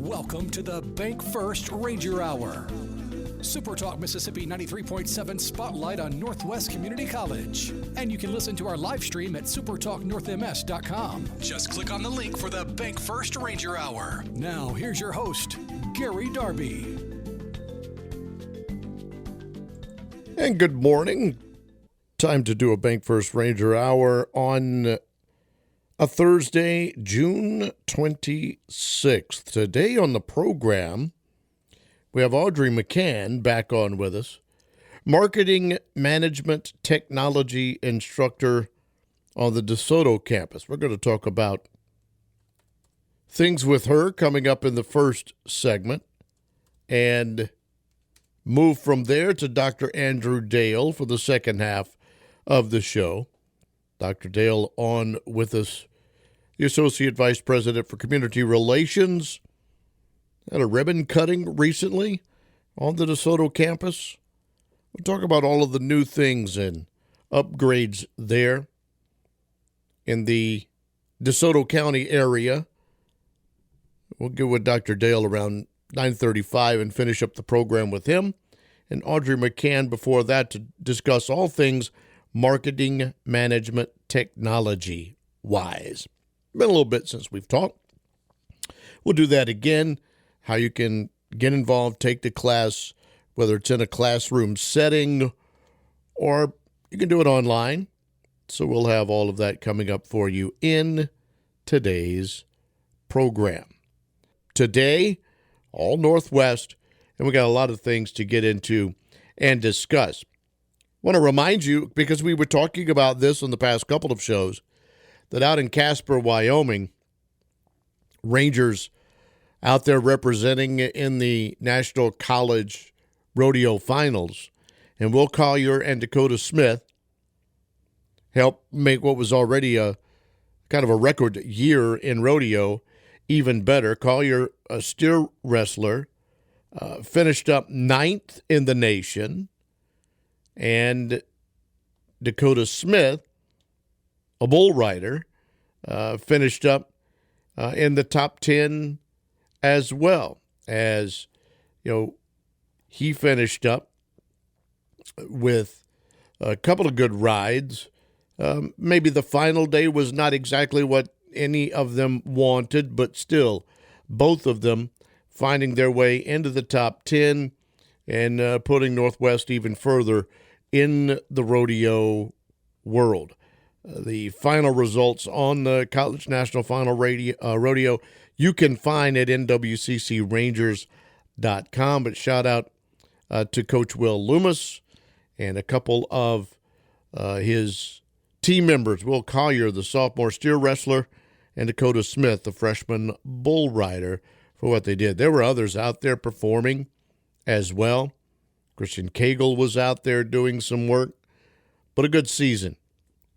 Welcome to the Bank First Ranger Hour. Super Talk Mississippi 93.7 Spotlight on Northwest Community College. And you can listen to our live stream at supertalknorthms.com. Just click on the link for the Bank First Ranger Hour. Now, here's your host, Gary Darby. And good morning. Time to do a Bank First Ranger Hour on a Thursday, June 26th. Today on the program, we have Audrey McCann back on with us, Marketing Management Technology Instructor on the DeSoto Campus. We're going to talk about things with her coming up in the first segment and move from there to Dr. Andrew Dale for the second half of the show. Dr. Dale on with us, the Associate Vice President for Community Relations. Had a ribbon cutting recently on the DeSoto campus. We'll talk about all of the new things and upgrades there in the DeSoto County area. We'll get with Dr. Dale around 9:35 and finish up the program with him. And Audrey McCann before that to discuss all things marketing management technology-wise. Been a little bit since we've talked. We'll do that again, how you can get involved, take the class, whether it's in a classroom setting or you can do it online. So we'll have all of that coming up for you in today's program. Today, all Northwest, and we got a lot of things to get into and discuss. I want to remind you, because we were talking about this on the past couple of shows, that out in Casper, Wyoming, Rangers out there representing in the National College Rodeo Finals, and Will Collier and Dakota Smith helped make what was already a kind of a record year in rodeo even better. Collier, a steer wrestler, finished up 9th in the nation, and Dakota Smith, a bull rider, finished up in the top 10 as well. As you know, he finished up with a couple of good rides. Maybe the final day was not exactly what any of them wanted, but still, both of them finding their way into the top 10 and putting Northwest even further in the rodeo world. The final results on the College National Final Rodeo you can find at nwccrangers.com. But shout out to Coach Will Loomis and a couple of his team members, Will Collier, the sophomore steer wrestler, and Dakota Smith, the freshman bull rider, for what they did. There were others out there performing as well. Christian Cagle was out there doing some work, but a good season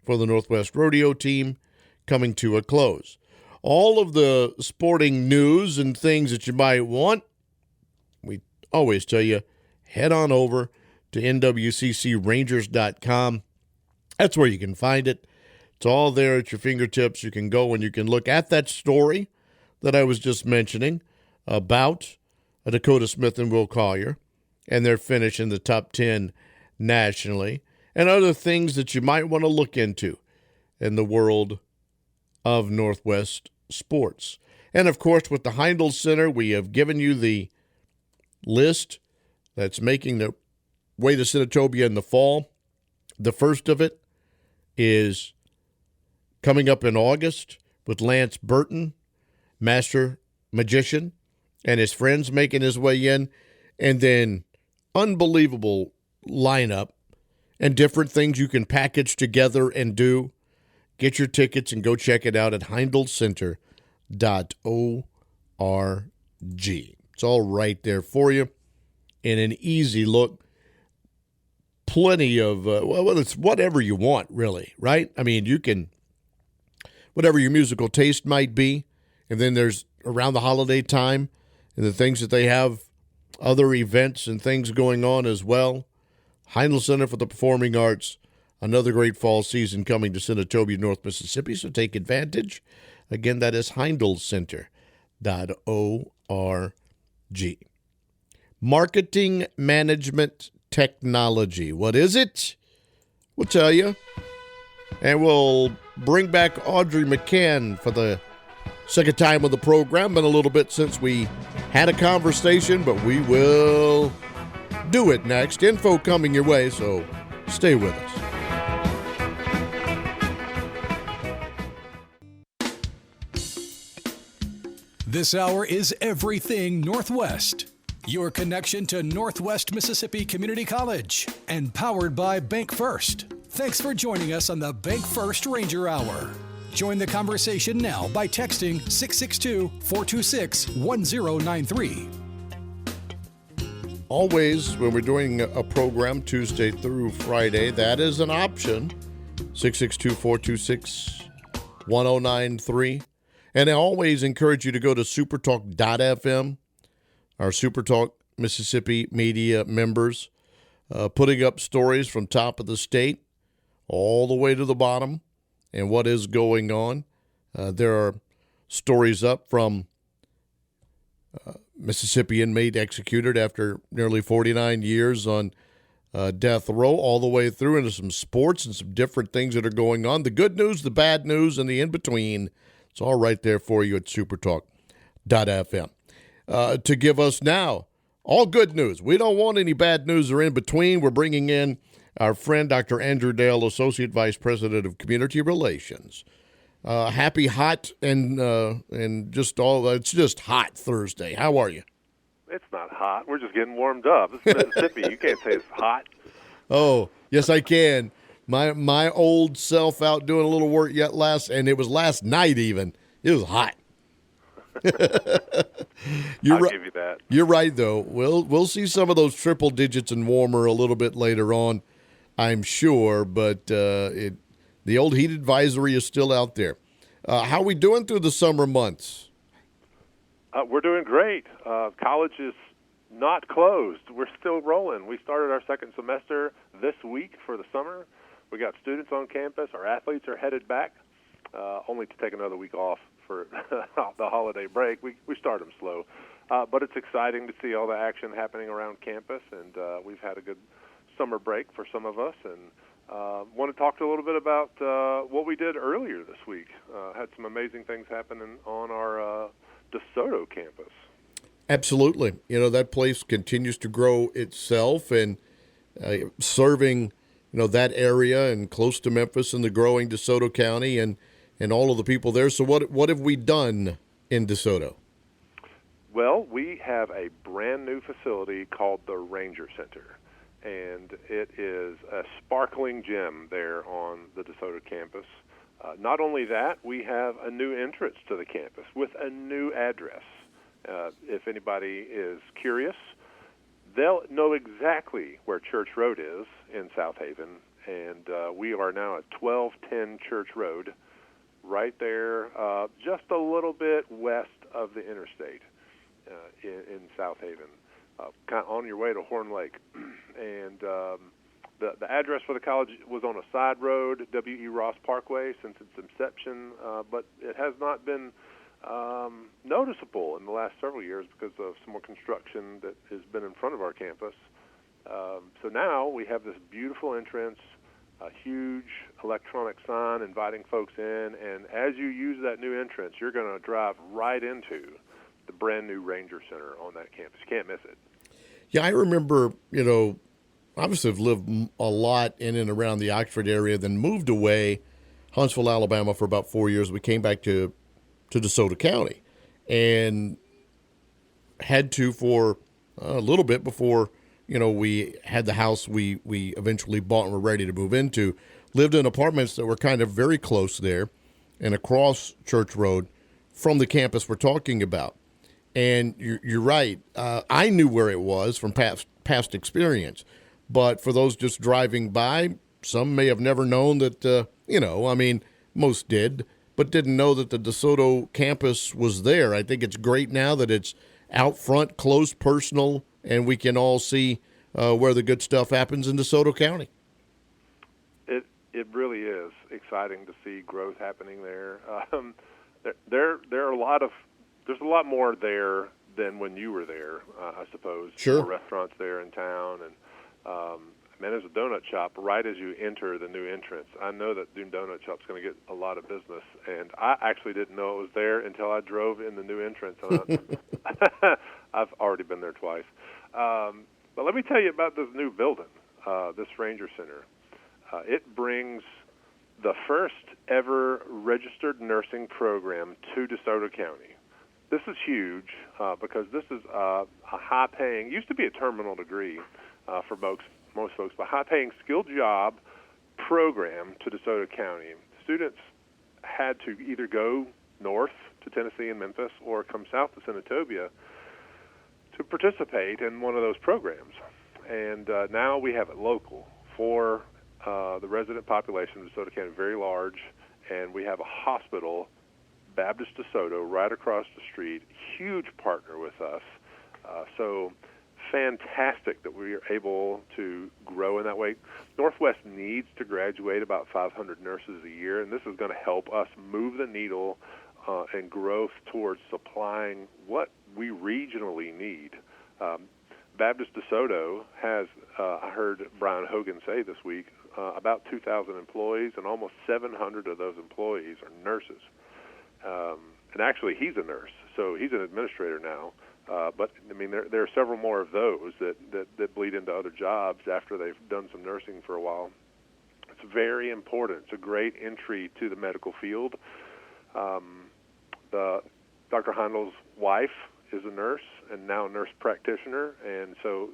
for the Northwest Rodeo team coming to a close. All of the sporting news and things that you might want, we always tell you, head on over to nwccrangers.com. That's where you can find it. It's all there at your fingertips. You can go and you can look at that story that I was just mentioning about Dakota Smith and Will Collier and their finish in the top 10 nationally, and other things that you might want to look into in the world of Northwest sports. And, of course, with the Heindel Center, we have given you the list that's making the way to Senatobia in the fall. The first of it is coming up in August with Lance Burton, master magician, and his friends making his way in, and then unbelievable lineup and different things you can package together and do. Get your tickets and go check it out at HeindelCenter.org. It's all right there for you in an easy look. Plenty of, well, it's whatever you want, really, right? I mean, you can, whatever your musical taste might be, and then there's around the holiday time and the things that they have, other events and things going on as well. Heindel Center for the Performing Arts, another great fall season coming to Senatobia, North Mississippi, so take advantage. Again, that is HeindelCenter.org. Marketing Management Technology. What is it? We'll tell you. And we'll bring back Audrey McCann for the second time on the program. Been a little bit since we had a conversation, but we will do it next. Info coming your way, so stay with us. This hour is Everything Northwest, your connection to Northwest Mississippi Community College, and powered by Bank First. Thanks for joining us on the Bank First Ranger Hour. Join the conversation now by texting 662-426-1093. Always, when we're doing a program Tuesday through Friday, that is an option. 662-426-1093. And I always encourage you to go to supertalk.fm, our Supertalk Mississippi media members, putting up stories from top of the state all the way to the bottom and what is going on. There are stories up from Mississippi inmate executed after nearly 49 years on death row, all the way through into some sports and some different things that are going on. The good news, the bad news, and the in-between. It's all right there for you at supertalk.fm. To give us now all good news. We don't want any bad news or in between. We're bringing in our friend, Dr. Andrew Dale, Associate Vice President of Community Relations. Happy hot and just all, it's just hot Thursday. How are you? It's not hot. We're just getting warmed up. It's Mississippi. You can't say it's hot. Oh, yes, I can. My old self out doing a little work and it was last night even. It was hot. I'll give you that. You're right, though. We'll see some of those triple digits and warmer a little bit later on, I'm sure. But the old heat advisory is still out there. How are we doing through the summer months? We're doing great. College is not closed. We're still rolling. We started our second semester this week for the summer. We got students on campus. Our athletes are headed back, only to take another week off for the holiday break. We start them slow. But it's exciting to see all the action happening around campus, and we've had a good summer break for some of us. And want to talk a little bit about what we did earlier this week. Had some amazing things happening on our DeSoto campus. Absolutely. You know, that place continues to grow itself and serving, that area and close to Memphis and the growing DeSoto County and all of the people there. So what have we done in DeSoto? Well, we have a brand new facility called the Ranger Center, and it is a sparkling gem there on the DeSoto campus. Not only that, we have a new entrance to the campus with a new address. If anybody is curious, they'll know exactly where Church Road is in South Haven, and we are now at 1210 Church Road, right there, just a little bit west of the interstate in South Haven, kind of on your way to Horn Lake. And the address for the college was on a side road, W.E. Ross Parkway, since its inception, but it has not been noticeable in the last several years because of some more construction that has been in front of our campus. So now we have this beautiful entrance, a huge electronic sign inviting folks in, and as you use that new entrance, you're going to drive right into the brand new Ranger Center on that campus. You can't miss it. Yeah, I remember, obviously I've lived a lot in and around the Oxford area, then moved away, Huntsville, Alabama for about 4 years. We came back to DeSoto County and had to for a little bit before, we had the house we eventually bought and were ready to move into. Lived in apartments that were kind of very close there and across Church Road from the campus we're talking about. And you're right. I knew where it was from past experience. But for those just driving by, some may have never known that, most did, but didn't know that the DeSoto campus was there. I think it's great now that it's out front, close, personal, and we can all see where the good stuff happens in DeSoto County. It really is exciting to see growth happening there. There's a lot more there than when you were there, I suppose. Sure. More restaurants there in town, and man, there's a donut shop right as you enter the new entrance. I know that new donut shop's going to get a lot of business, and I actually didn't know it was there until I drove in the new entrance. And I've already been there twice. But let me tell you about this new building, this Ranger Center. It brings the first ever registered nursing program to DeSoto County. This is huge because this is a high-paying, used to be a terminal degree for most folks, but high-paying skilled job program to DeSoto County. Students had to either go north to Tennessee and Memphis or come south to Senatobia to participate in one of those programs. And now we have it local for the resident population of DeSoto County, very large, and we have a hospital, Baptist DeSoto, right across the street, huge partner with us. So fantastic that we are able to grow in that way. Northwest needs to graduate about 500 nurses a year, and this is going to help us move the needle and growth towards supplying what we regionally need. Baptist DeSoto has, I heard Brian Hogan say this week, about 2,000 employees, and almost 700 of those employees are nurses. And actually, he's a nurse, so he's an administrator now. But, I mean, there are several more of those that bleed into other jobs after they've done some nursing for a while. It's very important. It's a great entry to the medical field. Dr. Heindel's wife is a nurse and now a nurse practitioner, and so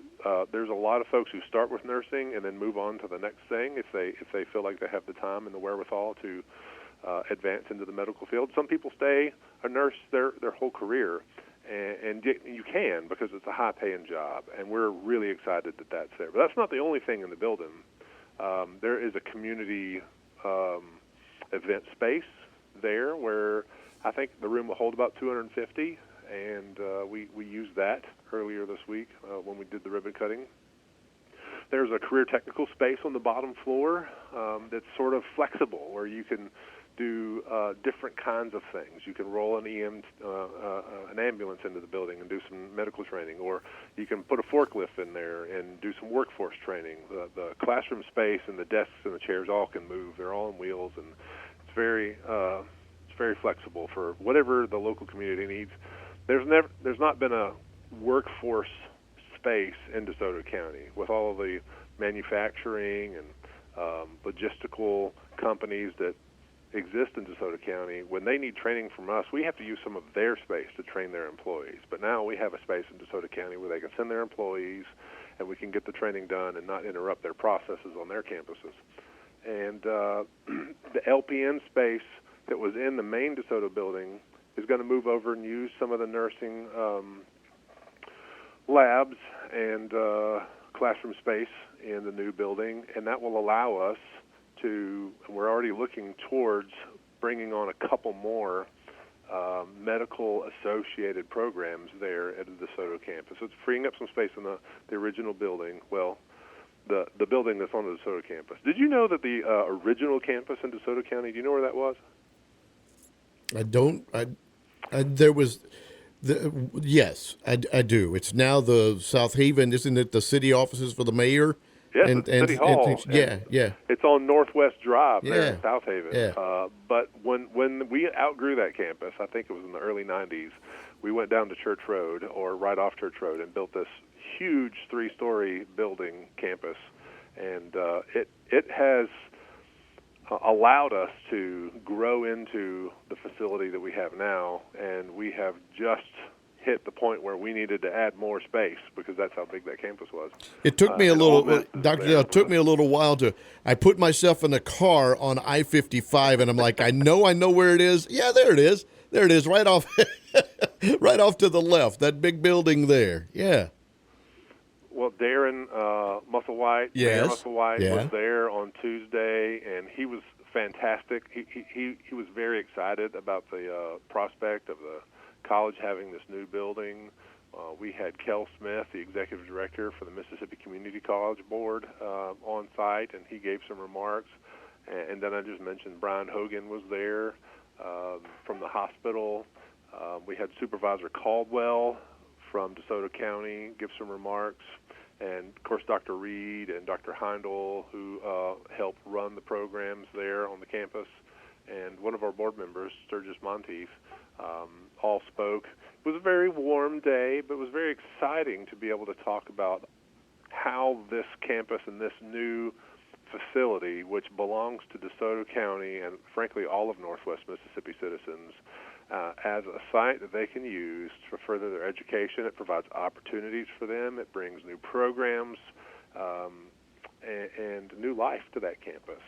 there's a lot of folks who start with nursing and then move on to the next thing if they feel like they have the time and the wherewithal to advance into the medical field. Some people stay a nurse their whole career, and you can, because it's a high-paying job, and we're really excited that that's there. But that's not the only thing in the building. There is a community event space there where I think the room will hold about 250, and we used that earlier this week when we did the ribbon cutting. There's a career technical space on the bottom floor that's sort of flexible, where you can do different kinds of things. You can roll an an ambulance into the building and do some medical training, or you can put a forklift in there and do some workforce training. The classroom space and the desks and the chairs all can move. They're all on wheels, and it's very flexible for whatever the local community needs. There's not been a workforce space in DeSoto County with all of the manufacturing and logistical companies that exist in DeSoto County. When they need training from us, we have to use some of their space to train their employees. But now we have a space in DeSoto County where they can send their employees, and we can get the training done and not interrupt their processes on their campuses. And the LPN space that was in the main DeSoto building is going to move over and use some of the nursing labs and classroom space in the new building, and that will allow us to, we're already looking towards bringing on a couple more medical associated programs there at the DeSoto campus. So it's freeing up some space in the original building, well, the building that's on the DeSoto campus. Did you know that the original campus in DeSoto County, do you know where that was? Yes, I do. It's now the South Haven, isn't it? The city offices for the mayor. Yes, it's City Hall. Yeah. It's on Northwest Drive there Yeah. in South Haven. Yeah. But when we outgrew that campus, I think it was in the early 90s, we went down to Church Road, or right off Church Road, and built this huge 3-story building campus. And it has allowed us to grow into the facility that we have now, and we have just hit the point where we needed to add more space because that's how big that campus was. It took me Dr. Dale, it took me a little while I put myself in a car on I-55, and I'm like, I know where it is. Yeah, there it is. There it is, right off, right off to the left, that big building there. Yeah. Well, Darren Musselwhite, yes. Mayor Musselwhite Yeah. was there on Tuesday, and he was fantastic. He was very excited about the prospect of the college having this new building. We had Kel Smith, the executive director for the Mississippi Community College Board, on site, and he gave some remarks. And then I just mentioned Brian Hogan was there from the hospital. We had Supervisor Caldwell from DeSoto County give some remarks. And, of course, Dr. Reed and Dr. Heindel, who help run the programs there on the campus, and one of our board members, Sturgis Monteith, all spoke. It was a very warm day, but it was very exciting to be able to talk about how this campus and this new facility, which belongs to DeSoto County and, frankly, all of Northwest Mississippi citizens, as a site that they can use to further their education. It provides opportunities for them. It brings new programs and new life to that campus.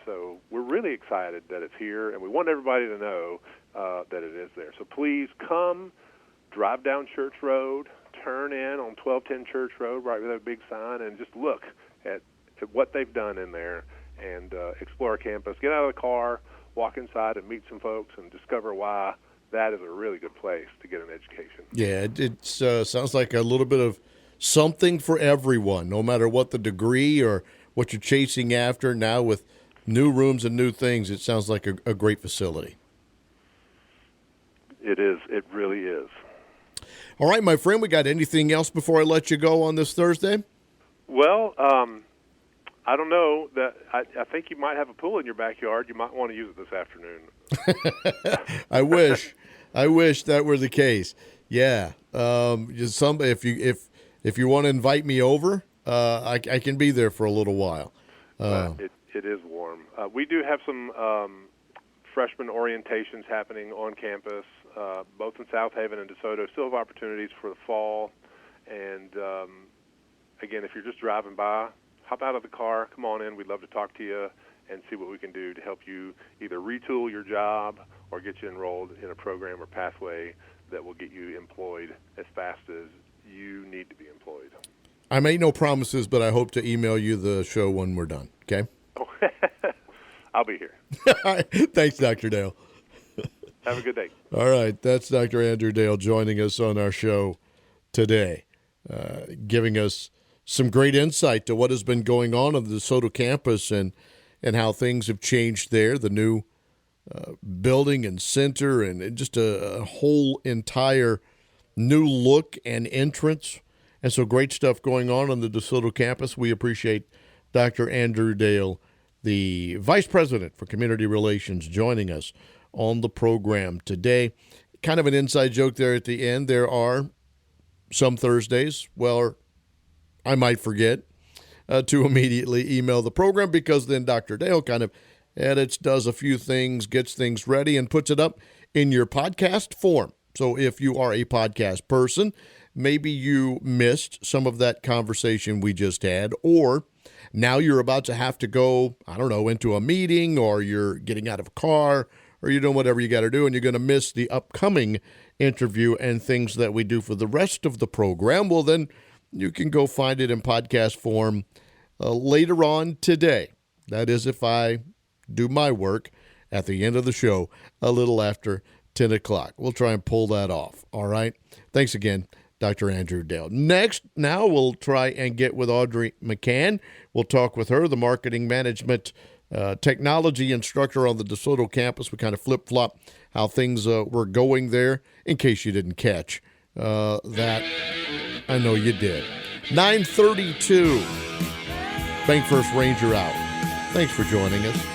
So we're really excited that it's here, and we want everybody to know that it is there. So please come, drive down Church Road, turn in on 1210 Church Road, right with that big sign, and just look at what they've done in there and explore our campus. Get out of the car, walk inside, and meet some folks and discover why that is a really good place to get an education. Yeah, it sounds like a little bit of something for everyone, no matter what the degree or what you're chasing after. Now with new rooms and new things, it sounds like a great facility. It is. It really is. All right, my friend, we got anything else before I let you go on this Thursday? Well, I don't know. I think you might have a pool in your backyard. You might want to use it this afternoon. I wish that were the case. Yeah. If you want to invite me over, I can be there for a little while. It is warm. We do have some freshman orientations happening on campus, both in South Haven and DeSoto. Still have opportunities for the fall. And again, if you're just driving by, hop out of the car, come on in. We'd love to talk to you and see what we can do to help you either retool your job or get you enrolled in a program or pathway that will get you employed as fast as you need to be employed. I make no promises, but I hope to email you the show when we're done, okay? Oh, I'll be here. Thanks, Dr. Dale. Have a good day. All right, that's Dr. Andrew Dale joining us on our show today, giving us some great insight to what has been going on the DeSoto campus and how things have changed there, the new building and center, and just a whole entire new look and entrance. And so great stuff going on the DeSoto campus. We appreciate Dr. Andrew Dale, the Vice President for Community Relations, joining us on the program today. Kind of an inside joke there at the end. There are some Thursdays, well, I might forget to immediately email the program, because then Dr. Dale kind of edits, does a few things, gets things ready, and puts it up in your podcast form. So if you are a podcast person, maybe you missed some of that conversation we just had, or now you're about to have to go, I don't know, into a meeting, or you're getting out of a car, or you're doing whatever you got to do, and you're going to miss the upcoming interview and things that we do for the rest of the program. Well, then you can go find it in podcast form later on today. That is, if I do my work at the end of the show, a little after 10 o'clock. We'll try and pull that off. All right. Thanks again, Dr. Andrew Dale. Now we'll try and get with Audrey McCann. We'll talk with her, the marketing management technology instructor on the DeSoto campus. We kind of flip-flop how things were going there, in case you didn't catch that. I know you did. 9:32. Bank First Ranger out. Thanks for joining us.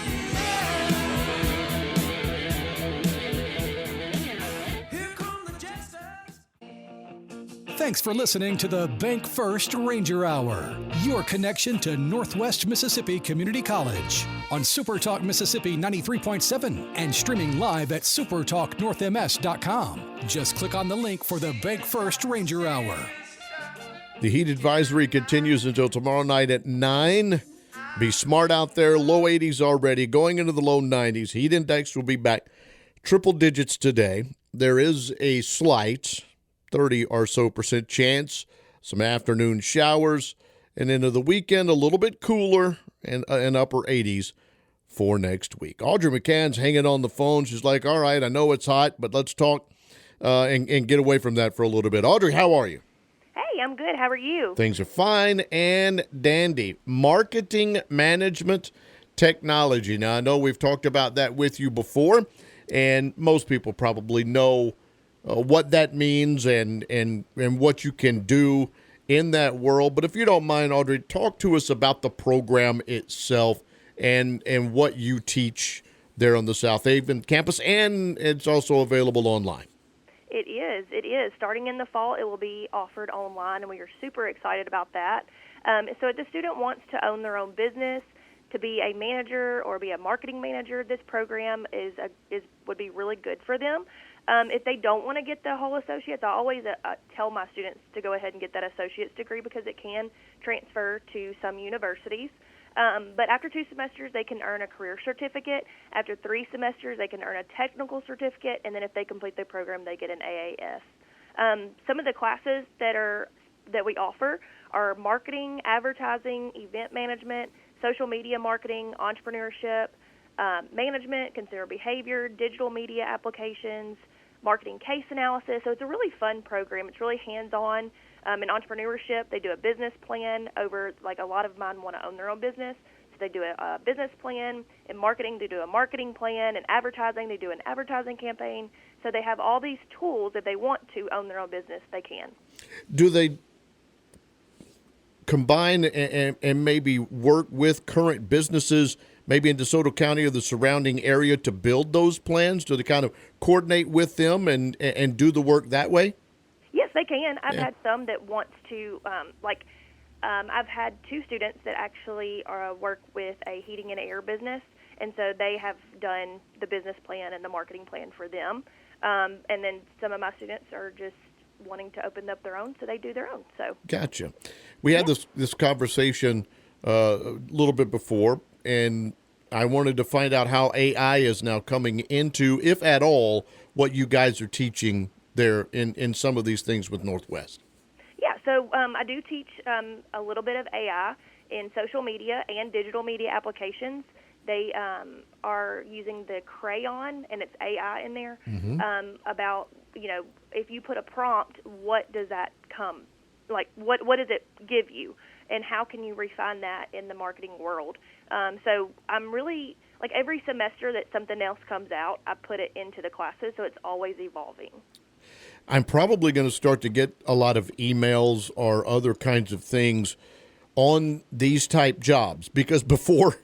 Thanks for listening to the Bank First Ranger Hour, your connection to Northwest Mississippi Community College on Super Talk Mississippi 93.7 and streaming live at supertalknorthms.com. Just click on the link for the Bank First Ranger Hour. The heat advisory continues until tomorrow night at 9. Be smart out there. Low 80s already, going into the low 90s. Heat index will be back triple digits today. There is a slight 30 or so % chance, some afternoon showers, and into the weekend a little bit cooler and upper 80s for next week. Audrey McCann's hanging on the phone. She's like, all right, I know it's hot, but let's talk and get away from that for a little bit. Audrey, how are you? Hey, I'm good. How are you? Things are fine and dandy. Marketing management technology. Now, I know we've talked about that with you before, and most people probably know what that means and what you can do in that world. But if you don't mind, Audrey, talk to us about the program itself and what you teach there on the South Haven campus, and it's also available online. It is. It is. Starting in the fall, it will be offered online, and we are super excited about that. So if the student wants to own their own business, to be a manager or be a marketing manager, this program would be really good for them. If they don't want to get the whole associate's, I always tell my students to go ahead and get that associate's degree because it can transfer to some universities. But after 2 semesters, they can earn a career certificate. After 3 semesters, they can earn a technical certificate. And then if they complete the program, they get an AAS. Some of the classes that we offer are marketing, advertising, event management, social media marketing, entrepreneurship, management, consumer behavior, digital media applications, marketing case analysis. So it's a really fun program. It's really hands-on. In entrepreneurship, they do a business plan over, like a lot of mine want to own their own business. So they do a business plan. In marketing, they do a marketing plan. In advertising, they do an advertising campaign. So they have all these tools. If they want to own their own business, they can. Do they combine and maybe work with current businesses, maybe in DeSoto County or the surrounding area, to build those plans? Do they kind of coordinate with them and do the work that way? Yes, they can. I've had some that want to, I've had 2 students that actually work with a heating and air business, and so they have done the business plan and the marketing plan for them. And then some of my students are just wanting to open up their own, so they do their own. So gotcha. We had this conversation a little bit before, and I wanted to find out how AI is now coming into, if at all, what you guys are teaching there in some of these things with Northwest. Yeah, so I do teach a little bit of AI in social media and digital media applications. They are using the Crayon, and it's AI in there, about, if you put a prompt, what does that come, like what does it give you, and how can you refine that in the marketing world? So I'm really, like, every semester that something else comes out, I put it into the classes, so it's always evolving. I'm probably going to start to get a lot of emails or other kinds of things on these type jobs because before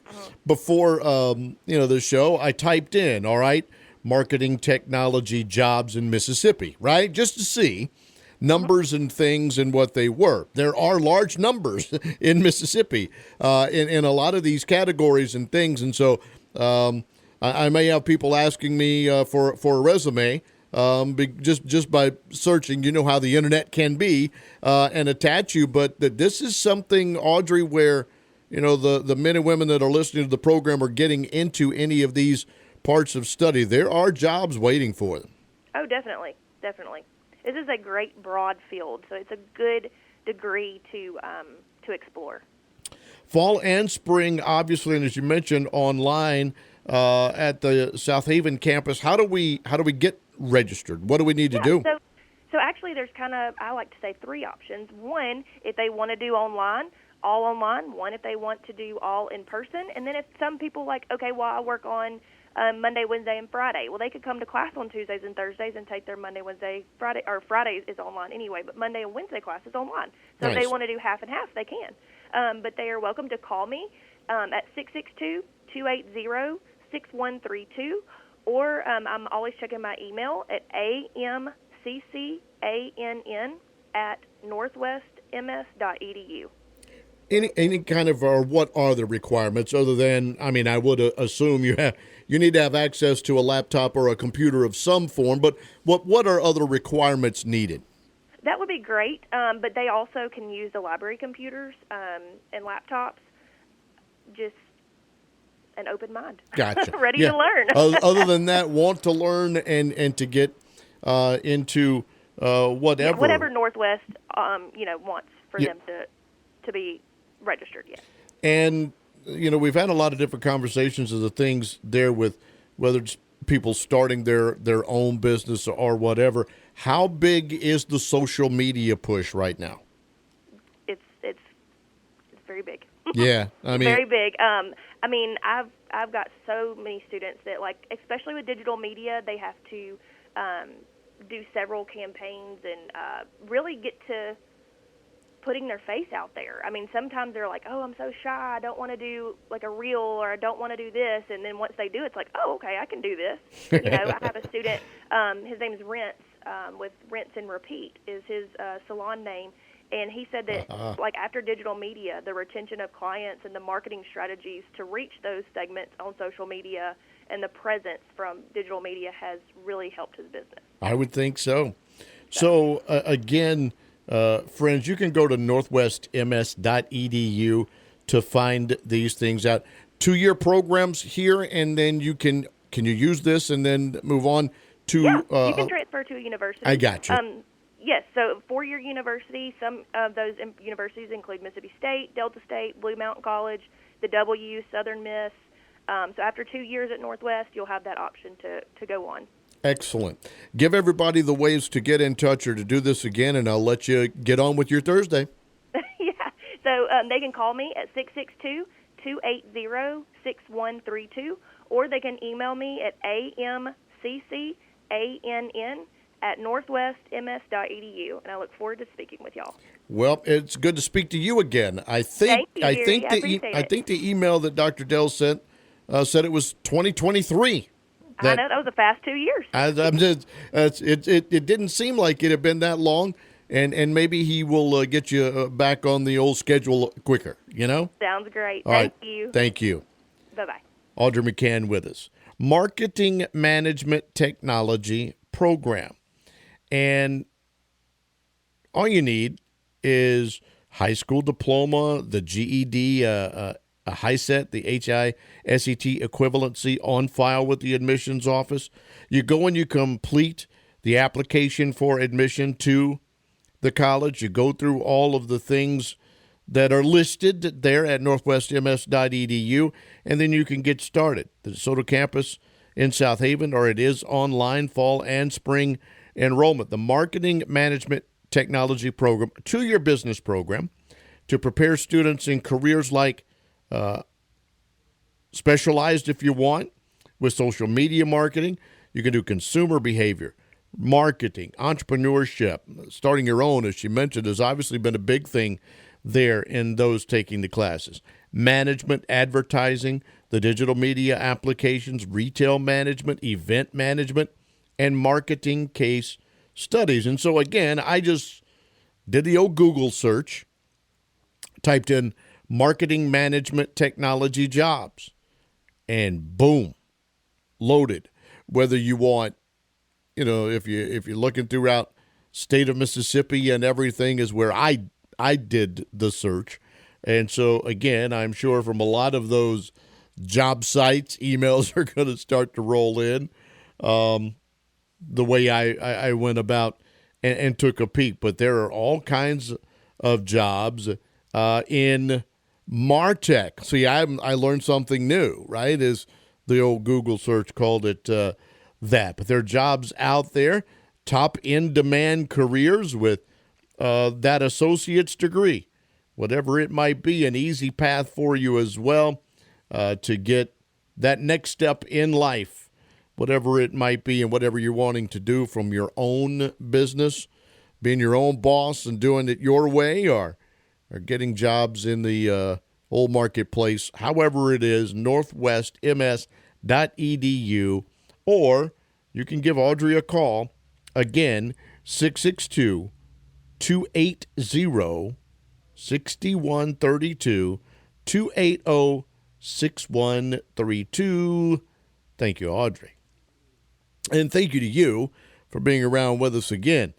the show, I typed in, all right, marketing technology jobs in Mississippi, right, just to see numbers and things and what they were. There are large numbers in Mississippi in a lot of these categories and things, and so I may have people asking me for a resume. Just by searching, you know how the internet can be, and attach you. But this is something, Audrey, where, the men and women that are listening to the program are getting into any of these parts of study. There are jobs waiting for them. Oh, definitely. Definitely. This is a great broad field, so it's a good degree to explore. Fall and spring, obviously, and as you mentioned, online at the South Haven campus. How do we get registered? What do we need to do? So actually there's I like to say 3 options. One, if they want to do online, all online. One, if they want to do all in person. And then if some people I work on Monday, Wednesday, and Friday. Well, they could come to class on Tuesdays and Thursdays and take their Monday, Wednesday, Friday, or Friday is online anyway, but Monday and Wednesday class is online. So nice. If they want to do half and half, they can. But they are welcome to call me at 662-280-6132. Or I'm always checking my email at amccann@northwestms.edu. Any kind of, or what are the requirements other than, I would assume you need to have access to a laptop or a computer of some form, but what are other requirements needed? That would be great, but they also can use the library computers and laptops. Just an open mind. Gotcha. Ready to learn. Other than that, want to learn and to get into whatever. Yeah, whatever Northwest wants for them to be registered. Yes. And we've had a lot of different conversations of the things there with whether it's people starting their own business or whatever. How big is the social media push right now? It's very big. Yeah, very big. I've got so many students that, especially with digital media, they have to do several campaigns and really get to putting their face out there. I mean, sometimes they're like, oh, I'm so shy, I don't want to do like a reel, or I don't want to do this, and then once they do, it's like, oh, okay, I can do this. You know, I have a student, his name is Rents, with Rinse and Repeat is his salon name, and he said that like after digital media, the retention of clients and the marketing strategies to reach those segments on social media and the presence from digital media has really helped his business. I would think so. So again, friends, you can go to northwestms.edu to find these things out. 2-year programs here, and then you can you use this and then move on to? Yeah, you can transfer to a university. I got you. Yes, so 4-year university. Some of those universities include Mississippi State, Delta State, Blue Mountain College, the W, Southern Miss. So after 2 years at Northwest, you'll have that option to go on. Excellent. Give everybody the ways to get in touch or to do this again, and I'll let you get on with your Thursday. Yeah. So they can call me at 662-280-6132, or they can email me at amccann@northwestms.edu, and I look forward to speaking with y'all. Well, it's good to speak to you again. I think Thank you, Gary. I think the email that Dr. Dell sent said it was 2023. I know, that was a fast 2 years. It didn't seem like it had been that long, and maybe he will get you back on the old schedule quicker, you know? Sounds great. Thank you. Thank you. Bye-bye. Audrey McCann with us. Marketing Management Technology Program. And all you need is high school diploma, the GED, a HiSET, the HISET equivalency on file with the admissions office. You go and you complete the application for admission to the college. You go through all of the things that are listed there at northwestms.edu, and then you can get started. The DeSoto Campus in South Haven, or it is online fall and spring enrollment. The Marketing Management Technology Program, a 2-year business program to prepare students in careers like specialized, if you want, with social media marketing. You can do consumer behavior, marketing, entrepreneurship. Starting your own, as she mentioned, has obviously been a big thing there in those taking the classes. Management, advertising, the digital media applications, retail management, event management, and marketing case studies. And so, again, I just did the old Google search, typed in marketing management technology jobs, and boom, loaded. Whether you want, you know, if you're looking throughout state of Mississippi and everything is where I did the search. And so, again, I'm sure from a lot of those job sites, emails are going to start to roll in the way I went about and took a peek. But there are all kinds of jobs in MarTech. See, I learned something new, right? Is the old Google search called it that. But there are jobs out there, top in-demand careers with that associate's degree, whatever it might be, an easy path for you as well to get that next step in life, whatever it might be and whatever you're wanting to do from your own business, being your own boss and doing it your way, or getting jobs in the old marketplace, however it is, northwestms.edu, or you can give Audrey a call, again, 662-280-6132, 280-6132. Thank you, Audrey. And thank you to you for being around with us again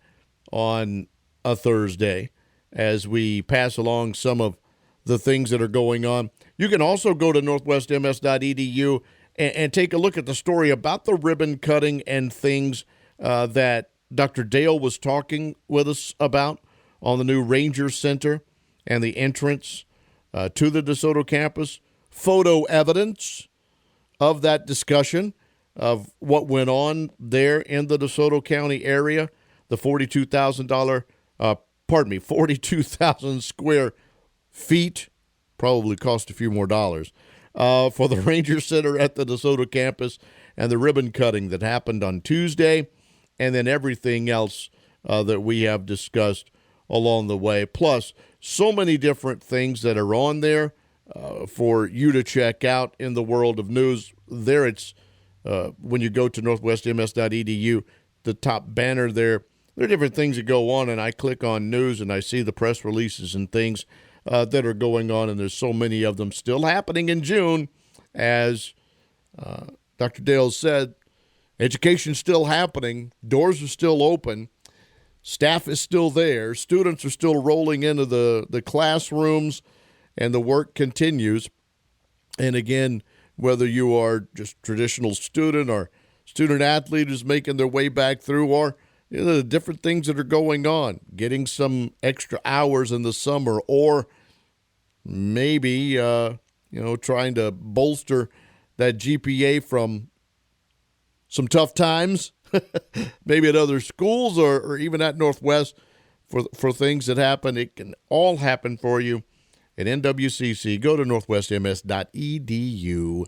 on a Thursday as we pass along some of the things that are going on. You can also go to northwestms.edu and take a look at the story about the ribbon cutting and things that Dr. Dale was talking with us about on the new Ranger Center and the entrance to the DeSoto campus. Photo evidence of that discussion of what went on there in the DeSoto County area, the 42,000 square feet, probably cost a few more dollars, for the Ranger Center at the DeSoto campus, and the ribbon cutting that happened on Tuesday. and then everything else that we have discussed along the way. Plus, so many different things that are on there for you to check out in the world of news. There it's when you go to northwestms.edu, the top banner there are different things that go on, and I click on news and I see the press releases and things that are going on, and there's so many of them still happening in June. As Dr. Dale said, education's still happening, doors are still open, staff is still there, students are still rolling into the classrooms, and the work continues. And again, whether you are just traditional student or student athlete who's making their way back through, or the different things that are going on, getting some extra hours in the summer, or maybe, trying to bolster that GPA from some tough times, maybe at other schools or even at Northwest for things that happen. It can all happen for you at NWCC. Go to northwestms.edu,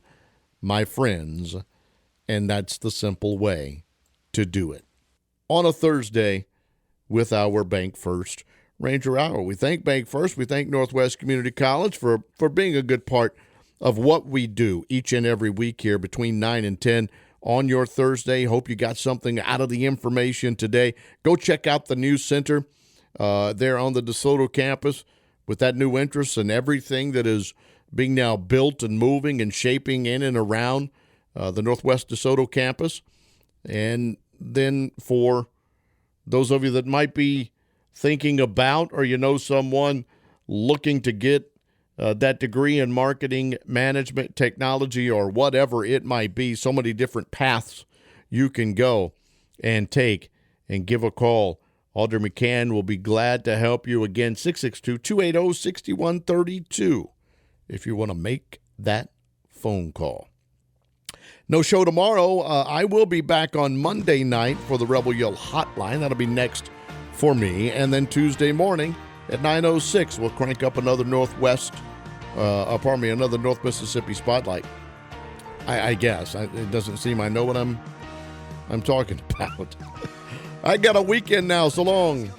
my friends, and that's the simple way to do it. On a Thursday with our Bank First Ranger Hour. We thank Bank First. We thank Northwest Community College for being a good part of what we do each and every week here between 9 and 10 on your Thursday. Hope you got something out of the information today. Go check out the News Center there on the DeSoto campus with that new interest and everything that is being now built and moving and shaping in and around the Northwest DeSoto campus. And then for those of you that might be thinking about, or someone looking to get that degree in marketing, management, technology, or whatever it might be, so many different paths you can go and take, and give a call. Alder McCann will be glad to help you. Again, 662-280-6132 if you want to make that phone call. No show tomorrow. I will be back on Monday night for the Rebel Yell Hotline. That'll be next for me. And then Tuesday morning at 9:06, we'll crank up another another North Mississippi Spotlight. I guess. It doesn't seem I know what I'm talking about. I got a weekend now. So long.